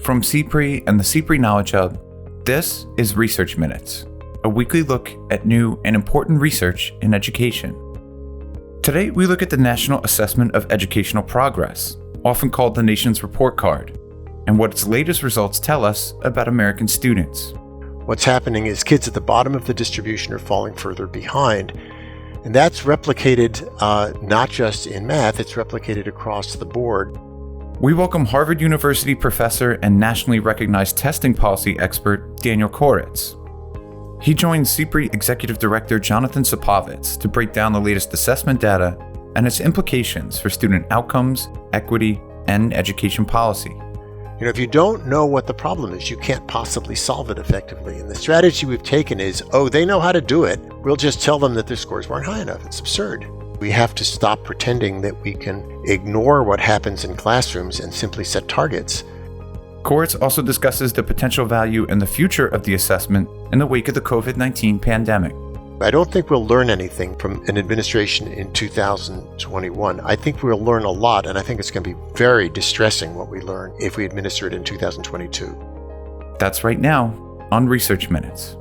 From CPRE and the CPRE Knowledge Hub, this is Research Minutes, a weekly look at new and important research in education. Today, we look at the National Assessment of Educational Progress, often called the nation's report card, and what its latest results tell us about American students. What's happening is kids at the bottom of the distribution are falling further behind. And that's replicated not just in math, it's replicated across the board. We welcome Harvard University professor and nationally recognized testing policy expert Daniel Koretz. He joined CPRE Executive Director Jonathan Supovitz to break down the latest assessment data and its implications for student outcomes, equity, and education policy. If you don't know what the problem is, you can't possibly solve it effectively. And the strategy we've taken is, they know how to do it. We'll just tell them that their scores weren't high enough. It's absurd. We have to stop pretending that we can ignore what happens in classrooms and simply set targets. Koretz also discusses the potential value and the future of the assessment in the wake of the COVID-19 pandemic. I don't think we'll learn anything from an administration in 2021. I think we'll learn a lot, and I think it's going to be very distressing what we learn if we administer it in 2022. That's right now on Research Minutes.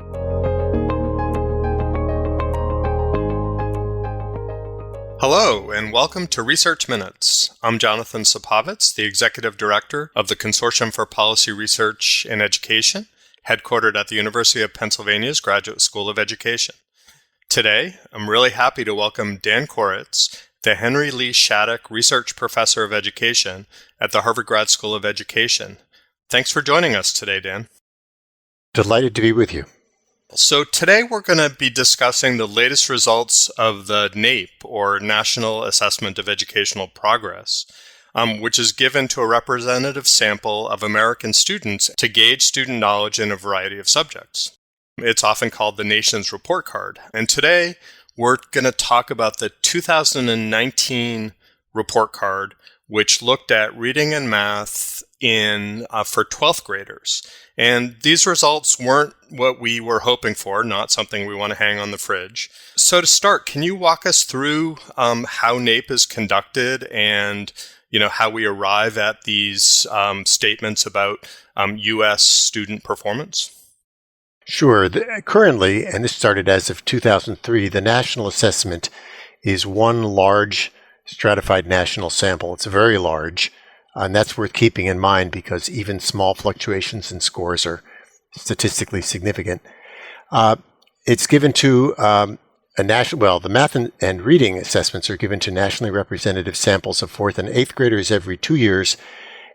Hello, and welcome to Research Minutes. I'm Jonathan Supovitz, the Executive Director of the Consortium for Policy Research in Education, headquartered at the University of Pennsylvania's Graduate School of Education. Today, I'm really happy to welcome Dan Koretz, the Henry Lee Shattuck Research Professor of Education at the Harvard Grad School of Education. Thanks for joining us today, Dan. Delighted to be with you. So today we're going to be discussing the latest results of the NAEP, or National Assessment of Educational Progress, which is given to a representative sample of American students to gauge student knowledge in a variety of subjects. It's often called the nation's report card. And today, we're going to talk about the 2019 report card, which looked at reading and math for 12th graders. And these results weren't what we were hoping for, not something we want to hang on the fridge. So to start, can you walk us through how NAEP is conducted and how we arrive at these statements about U.S. student performance? Sure. Currently, and this started as of 2003, the national assessment is one large stratified national sample. It's very large, and that's worth keeping in mind because even small fluctuations in scores are statistically significant. It's given to the math and reading assessments are given to nationally representative samples of 4th and 8th graders every 2 years,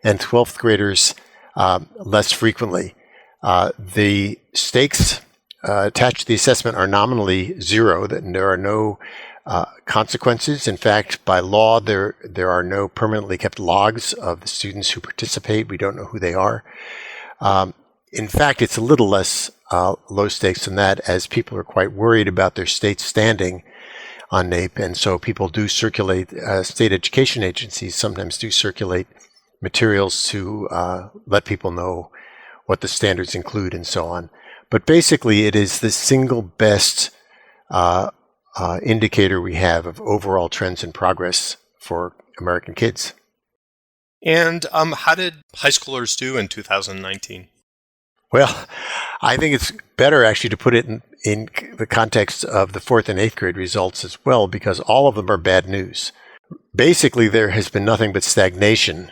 and 12th graders less frequently. The stakes attached to the assessment are nominally zero, that there are no consequences. In fact, by law, there are no permanently kept logs of the students who participate. We don't know who they are. In fact, it's a little less low stakes than that, as people are quite worried about their state's standing on NAEP, and so people do circulate, state education agencies sometimes do circulate materials to let people know what the standards include and so on. But basically, it is the single best indicator we have of overall trends in progress for American kids. And how did high schoolers do in 2019? Well, I think it's better actually to put it in the context of the 4th and 8th grade results as well, because all of them are bad news. Basically, there has been nothing but stagnation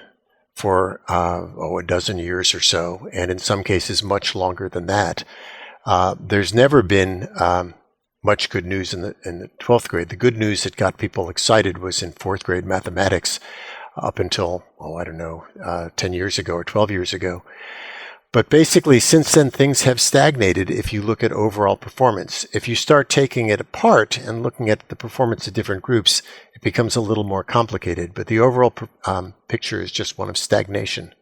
for a dozen years or so, and in some cases much longer than that. There's never been much good news in the 12th grade. The good news that got people excited was in 4th grade mathematics up until, 10 years ago or 12 years ago. But basically, since then, things have stagnated if you look at overall performance. If you start taking it apart and looking at the performance of different groups, it becomes a little more complicated. But the overall picture is just one of stagnation.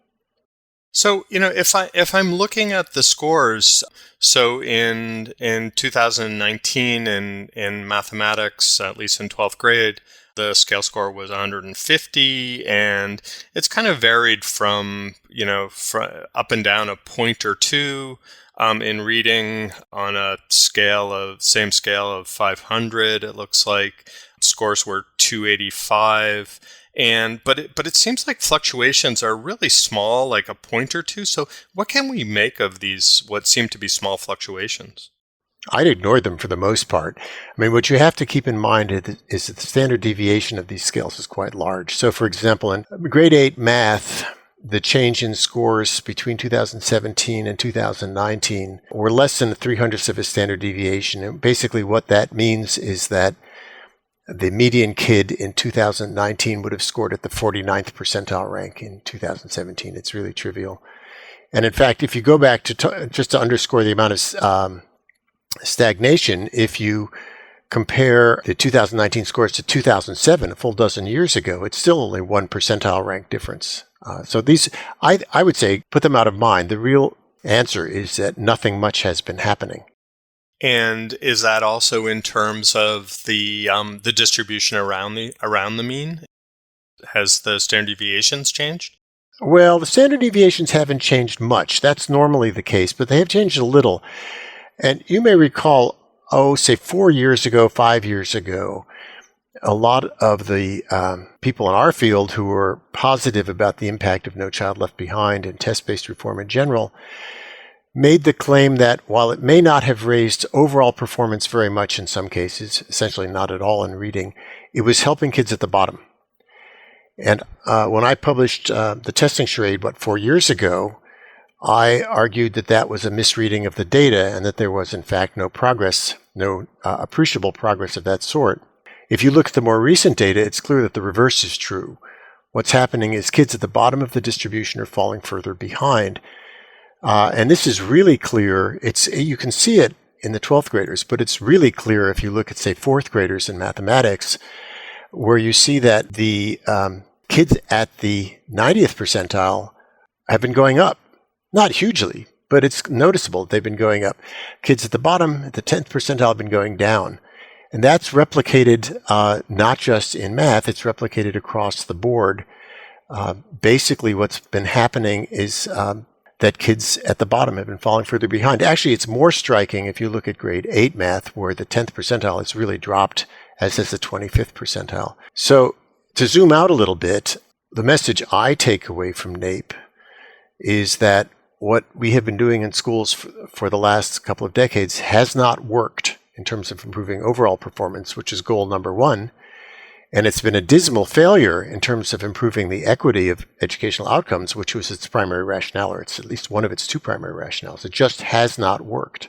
So, if I'm looking at the scores, so in 2019 in mathematics, at least in 12th grade, the scale score was 150, and it's kind of varied from up and down a point or two. In reading on a same scale of 500, it looks like scores were 285. But it seems like fluctuations are really small, like a point or two. So what can we make of these, what seem to be small fluctuations? I'd ignore them for the most part. I mean, what you have to keep in mind is that the standard deviation of these scales is quite large. So, for example, in grade 8 math, the change in scores between 2017 and 2019 were less than 0.03 of a standard deviation. And basically what that means is that the median kid in 2019 would have scored at the 49th percentile rank in 2017. It's really trivial. And in fact, if you go back to just to underscore the amount of stagnation, if you compare the 2019 scores to 2007, a full dozen years ago, it's still only 1 percentile rank difference. So these, I would say, put them out of mind. The real answer is that nothing much has been happening. And is that also in terms of the distribution around the mean? Has the standard deviations changed? Well, the standard deviations haven't changed much. That's normally the case, but they have changed a little. And you may recall, say 4 years ago, 5 years ago, a lot of the people in our field who were positive about the impact of No Child Left Behind and test-based reform in general made the claim that while it may not have raised overall performance very much in some cases, essentially not at all in reading, it was helping kids at the bottom. And when I published the testing charade, 4 years ago, I argued that that was a misreading of the data and that there was, in fact, no progress, no appreciable progress of that sort. If you look at the more recent data, it's clear that the reverse is true. What's happening is kids at the bottom of the distribution are falling further behind. And this is really clear. You can see it in the 12th graders, but it's really clear if you look at, say, 4th graders in mathematics, where you see that the kids at the 90th percentile have been going up. Not hugely, but it's noticeable they've been going up. Kids at the bottom, at the 10th percentile, have been going down. And that's replicated not just in math, it's replicated across the board. Basically, what's been happening is that kids at the bottom have been falling further behind. Actually, it's more striking if you look at grade 8 math, where the 10th percentile has really dropped, as has the 25th percentile. So to zoom out a little bit, the message I take away from NAEP is that what we have been doing in schools for the last couple of decades has not worked in terms of improving overall performance, which is goal number 1. And it's been a dismal failure in terms of improving the equity of educational outcomes, which was its primary rationale, or it's at least one of its 2 primary rationales. It just has not worked.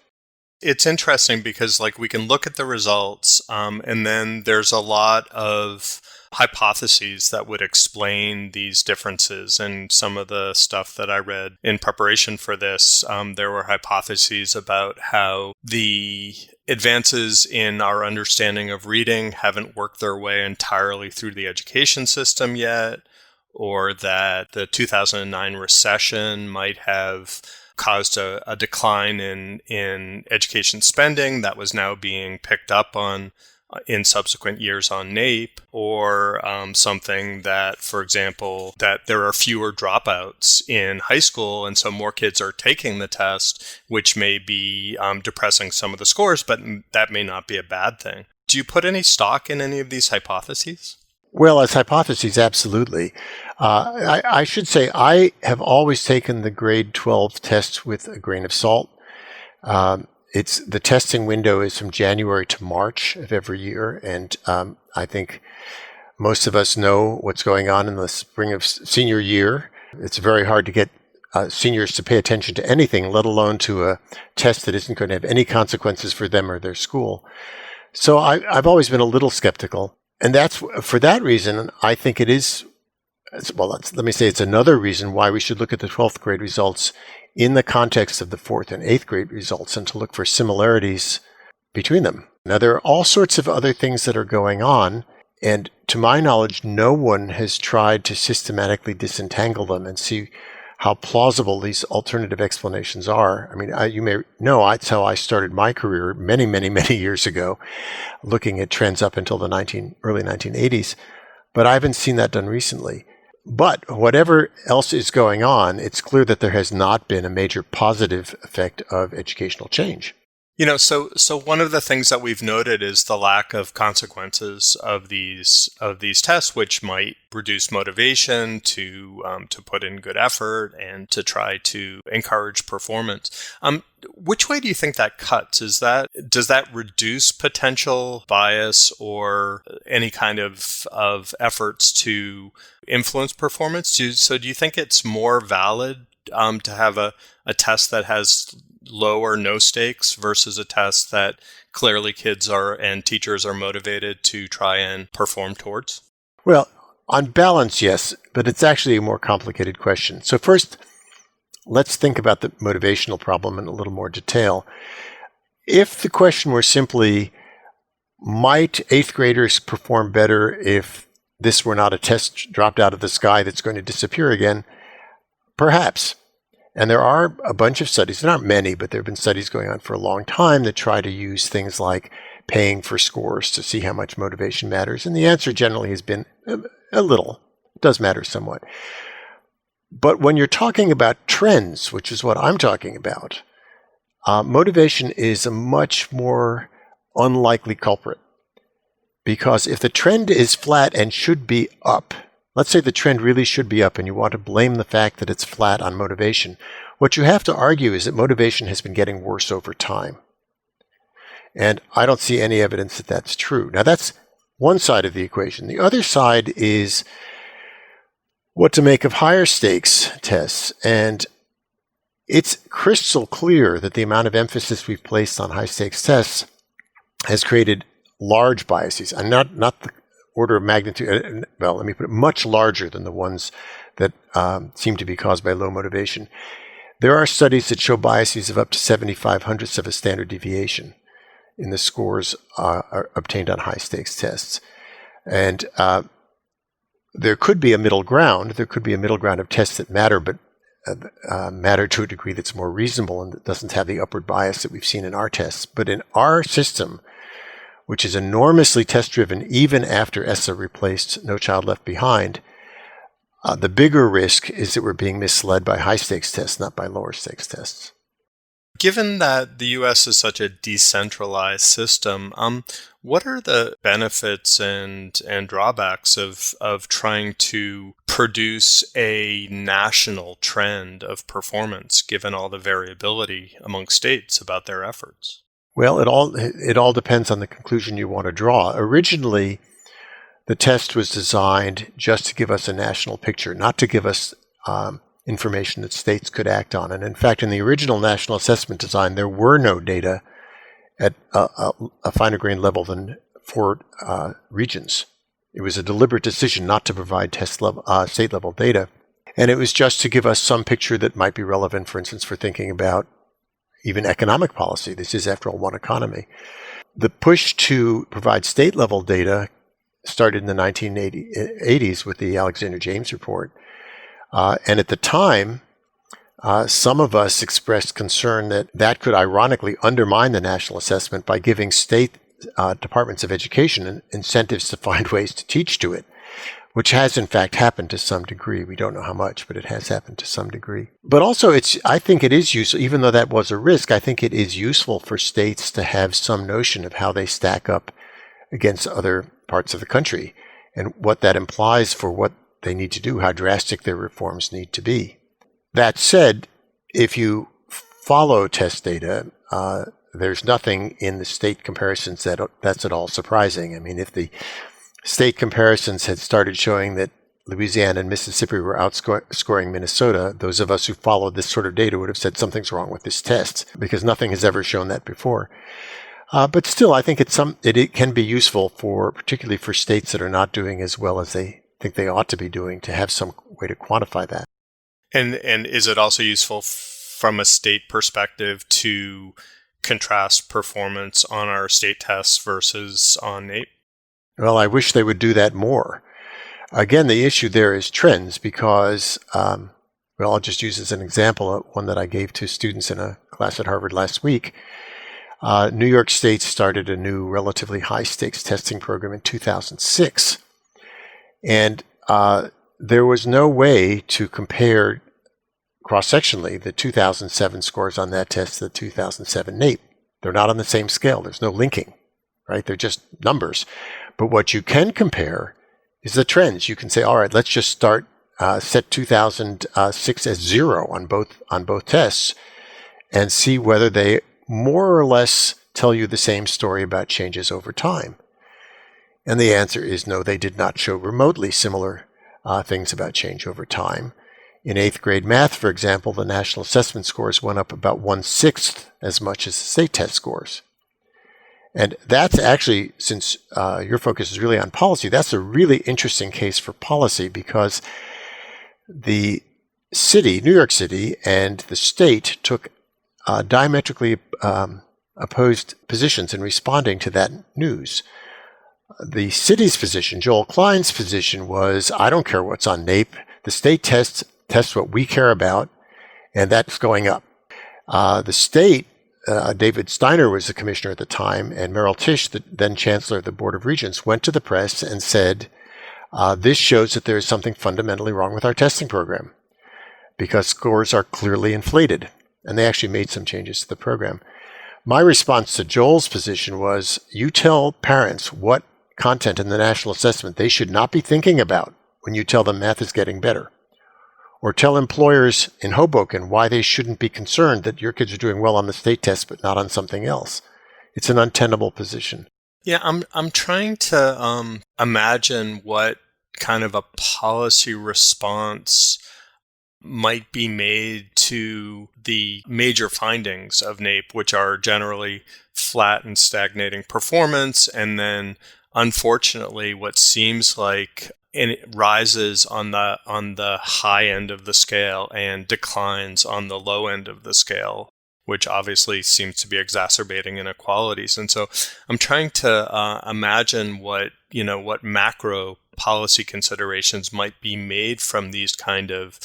It's interesting because we can look at the results and then there's a lot of hypotheses that would explain these differences. And some of the stuff that I read in preparation for this, there were hypotheses about how the advances in our understanding of reading haven't worked their way entirely through the education system yet, or that the 2009 recession might have caused a decline in education spending that was now being picked up on in subsequent years on NAEP, or something that, for example, that there are fewer dropouts in high school, and so more kids are taking the test, which may be depressing some of the scores, but that may not be a bad thing. Do you put any stock in any of these hypotheses? Well, as hypotheses, absolutely. I should say I have always taken the grade 12 test with a grain of salt. The testing window is from January to March of every year, and I think most of us know what's going on in the spring of senior year. It's very hard to get seniors to pay attention to anything, let alone to a test that isn't going to have any consequences for them or their school. So I've always been a little skeptical, and that's for that reason. I think it is. Well, let me say it's another reason why we should look at the 12th grade results in the context of the 4th and 8th grade results and to look for similarities between them. Now, there are all sorts of other things that are going on, and to my knowledge, no one has tried to systematically disentangle them and see how plausible these alternative explanations are. I mean, you may know that's how I started my career many, many, many years ago, looking at trends up until the early 1980s, but I haven't seen that done recently. But whatever else is going on, it's clear that there has not been a major positive effect of educational change. So one of the things that we've noted is the lack of consequences of these tests, which might reduce motivation to put in good effort and to try to encourage performance. Which way do you think that cuts? Does that reduce potential bias or any kind of efforts to influence performance? Do you think it's more valid to have a test that has low or no stakes versus a test that clearly kids and teachers are motivated to try and perform towards? Well, on balance, yes, but it's actually a more complicated question. So first, let's think about the motivational problem in a little more detail. If the question were simply, might eighth graders perform better if this were not a test dropped out of the sky that's going to disappear again? Perhaps. And there are a bunch of studies, there aren't many, but there have been studies going on for a long time that try to use things like paying for scores to see how much motivation matters. And the answer generally has been a little. It does matter somewhat. But when you're talking about trends, which is what I'm talking about, motivation is a much more unlikely culprit. Because if the trend is flat and should be up, let's say the trend really should be up and you want to blame the fact that it's flat on motivation, what you have to argue is that motivation has been getting worse over time. And I don't see any evidence that that's true. Now, that's one side of the equation. The other side is what to make of higher stakes tests. And it's crystal clear that the amount of emphasis we've placed on high stakes tests has created large biases, and not the order of magnitude, well, let me put it, much larger than the ones that seem to be caused by low motivation. There are studies that show biases of up to 0.75 of a standard deviation in the scores are obtained on high stakes tests. And there could be a middle ground. There could be a middle ground of tests that matter, but matter to a degree that's more reasonable and that doesn't have the upward bias that we've seen in our tests. But in our system, which is enormously test-driven even after ESSA replaced No Child Left Behind, the bigger risk is that we're being misled by high-stakes tests, not by lower-stakes tests. Given that the U.S. is such a decentralized system, what are the benefits and drawbacks of trying to produce a national trend of performance, given all the variability among states about their efforts? Well, it all depends on the conclusion you want to draw. Originally, the test was designed just to give us a national picture, not to give us information that states could act on. And in fact, in the original national assessment design, there were no data at a finer grain level than 4 regions. It was a deliberate decision not to provide state level data. And it was just to give us some picture that might be relevant, for instance, for thinking about even economic policy. This is, after all, one economy. The push to provide state-level data started in the 1980s with the Alexander James report. And at the time, some of us expressed concern that that could ironically undermine the national assessment by giving state departments of education incentives to find ways to teach to it, which has in fact happened to some degree. We don't know how much, but it has happened to some degree. But also, I think it is useful, even though that was a risk, I think it is useful for states to have some notion of how they stack up against other parts of the country and what that implies for what they need to do, how drastic their reforms need to be. That said, if you follow test data, there's nothing in the state comparisons that's at all surprising. I mean, if the state comparisons had started showing that Louisiana and Mississippi were outscoring Minnesota, those of us who followed this sort of data would have said something's wrong with this test, because nothing has ever shown that before. But still, I think it can be useful particularly for states that are not doing as well as they think they ought to be doing, to have some way to quantify that. And is it also useful from a state perspective to contrast performance on our state tests versus on NAEP? Well, I wish they would do that more. Again, the issue there is trends because, I'll just use as an example one that I gave to students in a class at Harvard last week. New York State started a new relatively high-stakes testing program in 2006. And there was no way to compare cross-sectionally the 2007 scores on that test to the 2007 NAEP. They're not on the same scale. There's no linking, right? They're just numbers. But what you can compare is the trends. You can say, all right, let's just set 2006 as 0 on both tests and see whether they more or less tell you the same story about changes over time. And the answer is no, they did not show remotely similar things about change over time. In 8th grade math, for example, the national assessment scores went up about 1/6 as much as the state test scores. And that's actually, since your focus is really on policy, that's a really interesting case for policy, because the city, New York City, and the state took diametrically opposed positions in responding to that news. The city's position, Joel Klein's position, was, I don't care what's on NAEP. The state tests what we care about, and that's going up. The state, David Steiner was the commissioner at the time, and Merrill Tisch, the then chancellor of the Board of Regents, went to the press and said, this shows that there is something fundamentally wrong with our testing program, because scores are clearly inflated. And they actually made some changes to the program. My response to Joel's position was, you tell parents what content in the national assessment they should not be thinking about when you tell them math is getting better. Or tell employers in Hoboken why they shouldn't be concerned that your kids are doing well on the state test but not on something else. It's an untenable position. Yeah, I'm trying to imagine what kind of a policy response might be made to the major findings of NAEP, which are generally flat and stagnating performance, and then unfortunately what seems like it rises on the high end of the scale and declines on the low end of the scale, which obviously seems to be exacerbating inequalities. And so I'm trying to imagine what macro policy considerations might be made from these kind of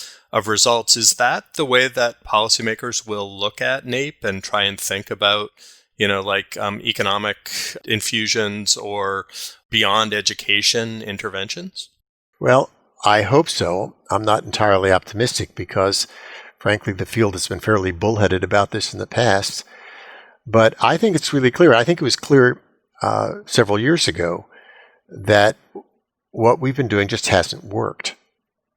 results. Is that the way that policymakers will look at NAEP and try and think about, economic infusions or beyond education interventions? Well, I hope so. I'm not entirely optimistic because, frankly, the field has been fairly bullheaded about this in the past. But I think it's really clear. I think it was clear several years ago that what we've been doing just hasn't worked.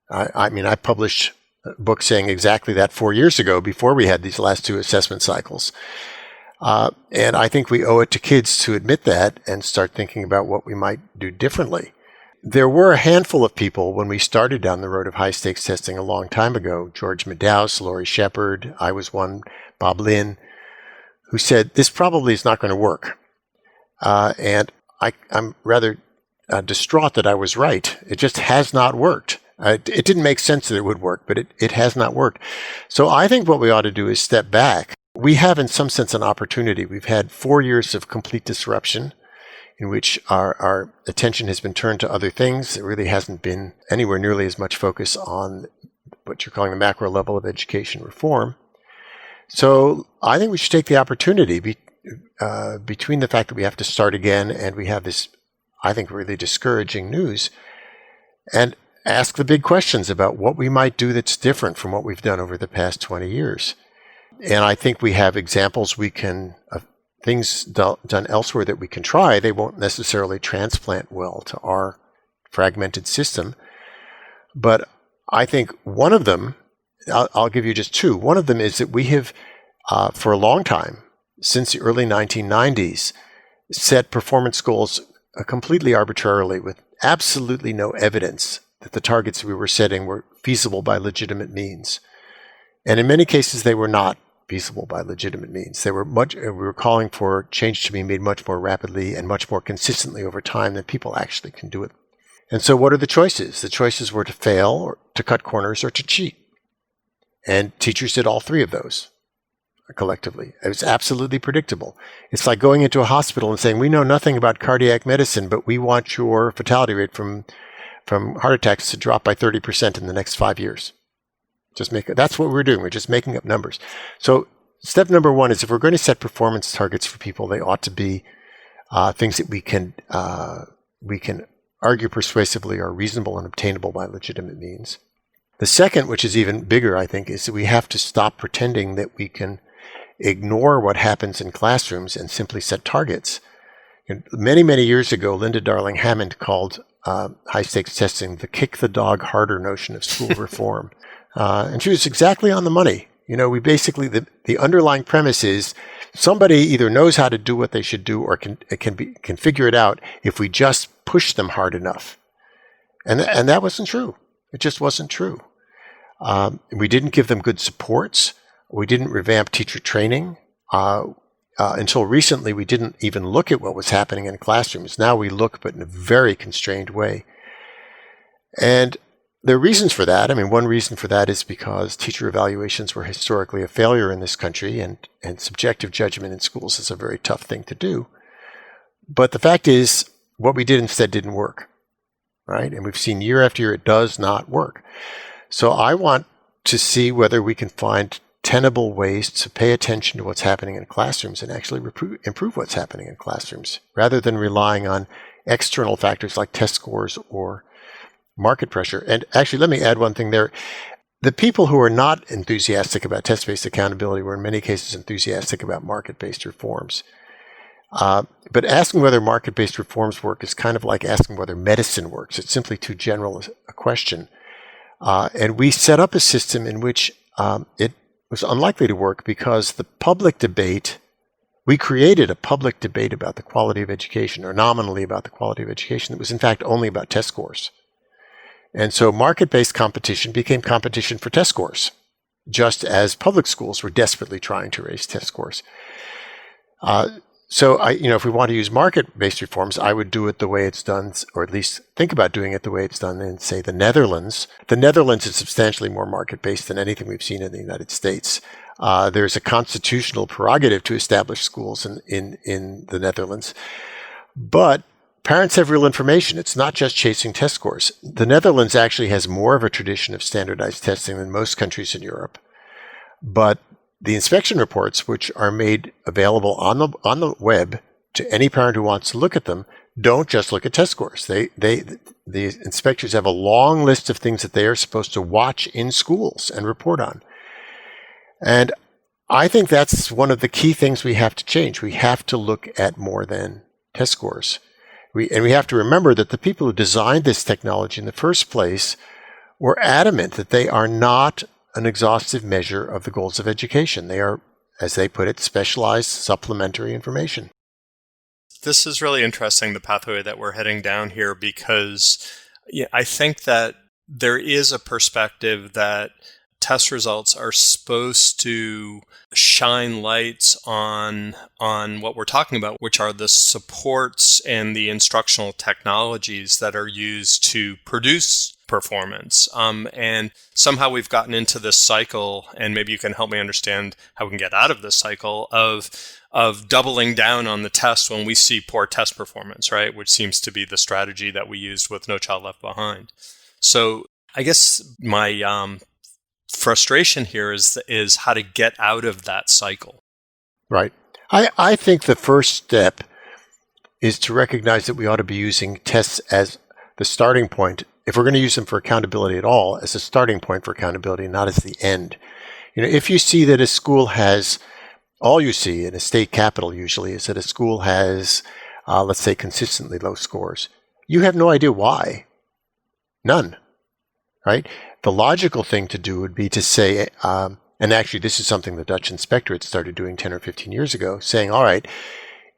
I published a book saying exactly that 4 years ago, before we had these last 2 assessment cycles. And I think we owe it to kids to admit that and start thinking about what we might do differently. There were a handful of people when we started down the road of high-stakes testing a long time ago, George Medaus, Laurie Shepard, I was one, Bob Lynn, who said, this probably is not going to work. And I'm rather distraught that I was right. It just has not worked. It didn't make sense that it would work, but it has not worked. So I think what we ought to do is step back. We have, in some sense, an opportunity. We've had 4 years of complete disruption in which our attention has been turned to other things. There really hasn't been anywhere nearly as much focus on what you're calling the macro level of education reform. So I think we should take the opportunity between the fact that we have to start again and we have this, I think, really discouraging news, and ask the big questions about what we might do that's different from what we've done over the past 20 years. And I think we have examples of things done elsewhere that we can try. They won't necessarily transplant well to our fragmented system. But I think one of them, I'll give you just 2. One of them is that we have, for a long time, since the early 1990s, set performance goals completely arbitrarily with absolutely no evidence that the targets we were setting were feasible by legitimate means. And in many cases, they were not feasible by legitimate means. We were calling for change to be made much more rapidly and much more consistently over time than people actually can do it. And so what are the choices? The choices were to fail, or to cut corners, or to cheat. And teachers did all 3 of those collectively. It was absolutely predictable. It's like going into a hospital and saying, we know nothing about cardiac medicine, but we want your fatality rate from heart attacks to drop by 30% in the next 5 years. That's what we're doing. We're just making up numbers. So step number 1 is, if we're going to set performance targets for people, they ought to be things that we can argue persuasively are reasonable and obtainable by legitimate means. The second, which is even bigger, I think, is that we have to stop pretending that we can ignore what happens in classrooms and simply set targets. Many, many years ago, Linda Darling Hammond called high-stakes testing the kick the dog harder notion of school reform. And she was exactly on the money. We basically, the underlying premise is somebody either knows how to do what they should do or can figure it out if we just push them hard enough. And that wasn't true. It just wasn't true. We didn't give them good supports. We didn't revamp teacher training. Until recently, we didn't even look at what was happening in classrooms. Now we look, but in a very constrained way. And there are reasons for that. One reason for that is because teacher evaluations were historically a failure in this country, and subjective judgment in schools is a very tough thing to do. But the fact is, what we did instead didn't work, right? And we've seen year after year it does not work. So I want to see whether we can find tenable ways to pay attention to what's happening in classrooms and actually improve what's happening in classrooms, rather than relying on external factors like test scores or market pressure. And actually, let me add one thing there. The people who are not enthusiastic about test-based accountability were in many cases enthusiastic about market-based reforms. But asking whether market-based reforms work is kind of like asking whether medicine works. It's simply too general a question. And we set up a system in which it was unlikely to work because the public debate, we created a public debate about the quality of education, or nominally about the quality of education, that was in fact only about test scores. And so market-based competition became competition for test scores, just as public schools were desperately trying to raise test scores. So if we want to use market-based reforms, I would do it the way it's done, or at least think about doing it the way it's done in, say, the Netherlands. The Netherlands is substantially more market-based than anything we've seen in the United States. There's a constitutional prerogative to establish schools in the Netherlands. But parents have real information. It's not just chasing test scores. The Netherlands actually has more of a tradition of standardized testing than most countries in Europe. But the inspection reports, which are made available on the web to any parent who wants to look at them, don't just look at test scores. The inspectors have a long list of things that they are supposed to watch in schools and report on. And I think that's one of the key things we have to change. We have to look at more than test scores. We have to remember that the people who designed this technology in the first place were adamant that they are not an exhaustive measure of the goals of education. They are, as they put it, specialized supplementary information. This is really interesting, the pathway that we're heading down here, because I think that there is a perspective that test results are supposed to shine lights on what we're talking about, which are the supports and the instructional technologies that are used to produce performance. And somehow we've gotten into this cycle, and maybe you can help me understand how we can get out of this cycle of doubling down on the test when we see poor test performance, right? Which seems to be the strategy that we used with No Child Left Behind. So I guess my frustration here is how to get out of that cycle. Right. I think the first step is to recognize that we ought to be using tests as the starting point, if we're going to use them for accountability at all, as a starting point for accountability, not as the end. If you see that a school has, all you see in a state capital usually is that a school has, let's say, consistently low scores. You have no idea why. None. Right? The logical thing to do would be to say, and actually this is something the Dutch inspectorate started doing 10 or 15 years ago, saying, all right,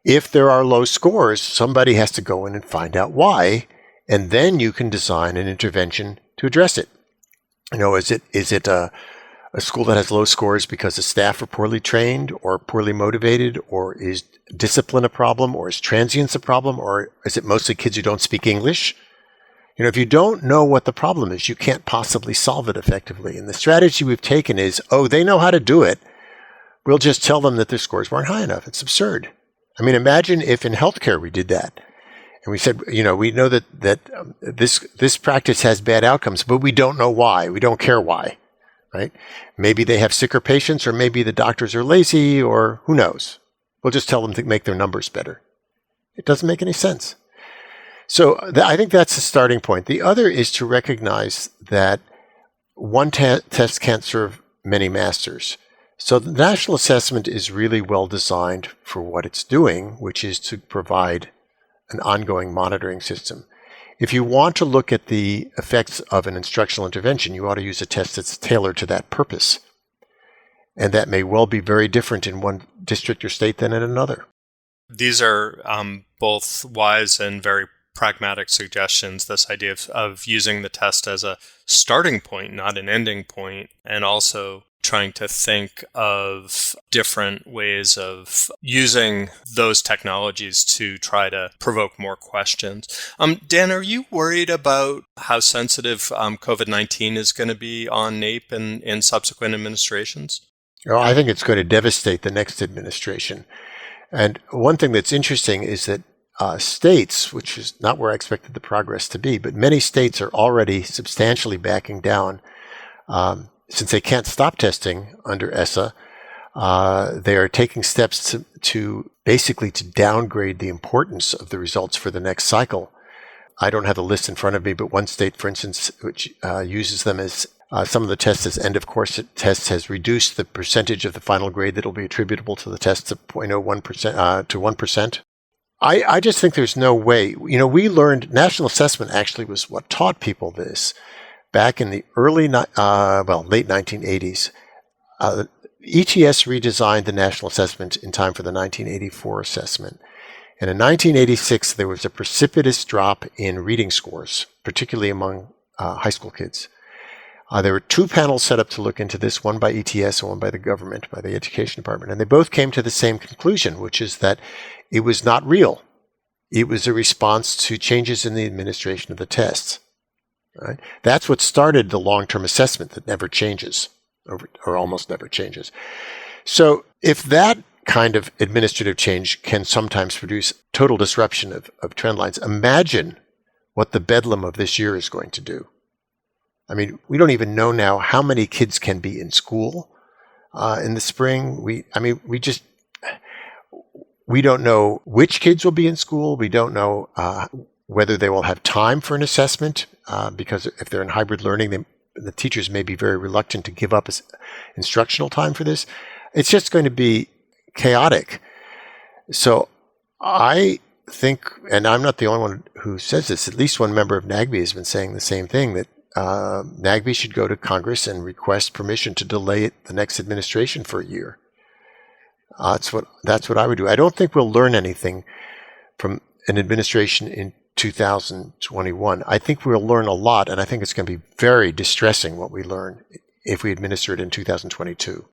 if there are low scores, somebody has to go in and find out why, and then you can design an intervention to address it. Is it a school that has low scores because the staff are poorly trained or poorly motivated, or is discipline a problem, or is transience a problem, or is it mostly kids who don't speak English? If you don't know what the problem is, you can't possibly solve it effectively. And the strategy we've taken is, they know how to do it. We'll just tell them that their scores weren't high enough. It's absurd. Imagine if in healthcare we did that. And we said, we know that this practice has bad outcomes, but we don't know why. We don't care why, right? Maybe they have sicker patients, or maybe the doctors are lazy, or who knows. We'll just tell them to make their numbers better. It doesn't make any sense. So I think that's the starting point. The other is to recognize that one test can't serve many masters. So the national assessment is really well designed for what it's doing, which is to provide an ongoing monitoring system. If you want to look at the effects of an instructional intervention, you ought to use a test that's tailored to that purpose. And that may well be very different in one district or state than in another. These are both wise and very pragmatic suggestions, this idea of using the test as a starting point, not an ending point, and also trying to think of different ways of using those technologies to try to provoke more questions. Dan, are you worried about how sensitive COVID-19 is going to be on NAEP in subsequent administrations? Oh, I think it's going to devastate the next administration. And one thing that's interesting is that states, which is not where I expected the progress to be, but many states are already substantially backing down. Since they can't stop testing under ESSA, they are taking steps to basically to downgrade the importance of the results for the next cycle. I don't have the list in front of me, but one state, for instance, which uses them as some of the tests as end-of-course tests, has reduced the percentage of the final grade that will be attributable to the test to 0.01% to 1%. I just think there's no way. We learned national assessment actually was what taught people this back in the late 1980s. ETS redesigned the national assessment in time for the 1984 assessment. And in 1986, there was a precipitous drop in reading scores, particularly among high school kids. There were two panels set up to look into this, one by ETS and one by the government, by the education department. And they both came to the same conclusion, which is that it was not real. It was a response to changes in the administration of the tests. Right? That's what started the long-term assessment that never changes, or almost never changes. So if that kind of administrative change can sometimes produce total disruption of trend lines, imagine what the bedlam of this year is going to do. I mean, we don't even know now how many kids can be in school in the spring. We don't know which kids will be in school. We don't know whether they will have time for an assessment because if they're in hybrid learning, the teachers may be very reluctant to give up instructional time for this. It's just going to be chaotic. So I think, and I'm not the only one who says this, at least one member of NAGB has been saying the same thing, that NAGB should go to Congress and request permission to delay the next administration for a year. That's what I would do. I don't think we'll learn anything from an administration in 2021. I think we'll learn a lot, and I think it's going to be very distressing what we learn if we administer it in 2022.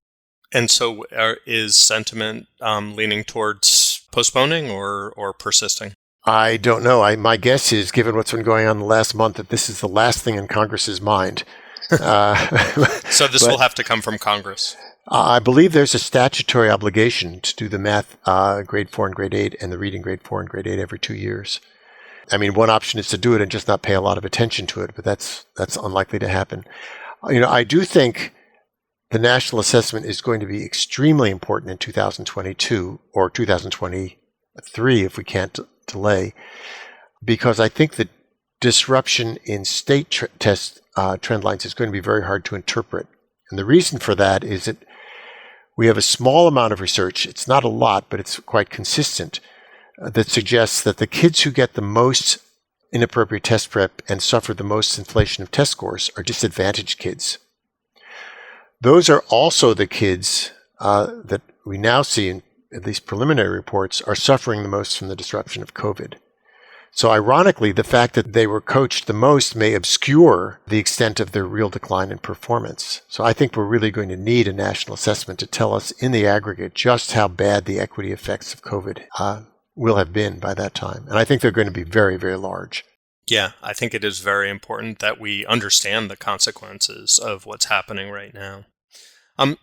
And so is sentiment leaning towards postponing or persisting? I don't know. My guess is, given what's been going on the last month, that this is the last thing in Congress's mind. So this will have to come from Congress. I believe there's a statutory obligation to do the math grade 4 and grade 8 and the reading grade 4 and grade 8 every 2 years. I mean, one option is to do it and just not pay a lot of attention to it, but that's unlikely to happen. I do think the national assessment is going to be extremely important in 2022 or 2023 if we can't delay, because I think the disruption in state test trend lines is going to be very hard to interpret. And the reason for that is that we have a small amount of research, it's not a lot, but it's quite consistent, that suggests that the kids who get the most inappropriate test prep and suffer the most inflation of test scores are disadvantaged kids. Those are also the kids that we now see, in at least preliminary reports, are suffering the most from the disruption of COVID. So ironically, the fact that they were coached the most may obscure the extent of their real decline in performance. So I think we're really going to need a national assessment to tell us in the aggregate just how bad the equity effects of COVID will have been by that time. And I think they're going to be very, very large. Yeah, I think it is very important that we understand the consequences of what's happening right now.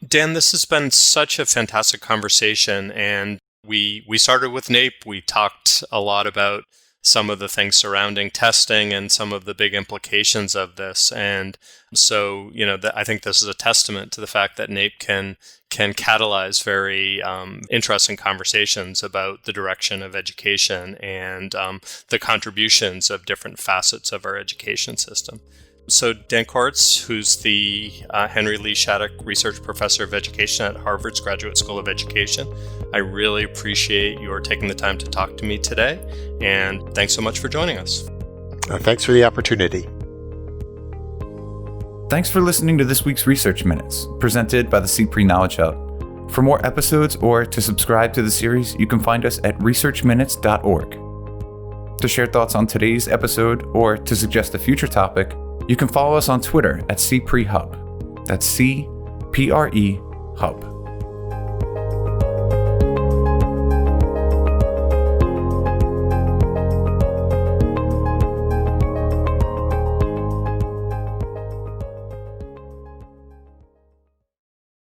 Dan, this has been such a fantastic conversation, and we started with NAEP. We talked a lot about some of the things surrounding testing and some of the big implications of this. And so, I think this is a testament to the fact that NAEP can catalyze very interesting conversations about the direction of education and the contributions of different facets of our education system. So Dan Koretz, who's the Henry Lee Shattuck Research Professor of Education at Harvard's Graduate School of Education, I really appreciate your taking the time to talk to me today, and thanks so much for joining us. Thanks for the opportunity. Thanks for listening to this week's Research Minutes, presented by the CPRE Knowledge Hub. For more episodes or to subscribe to the series, you can find us at researchminutes.org. To share thoughts on today's episode or to suggest a future topic, you can follow us on Twitter at CPRE Hub. That's CPRE Hub.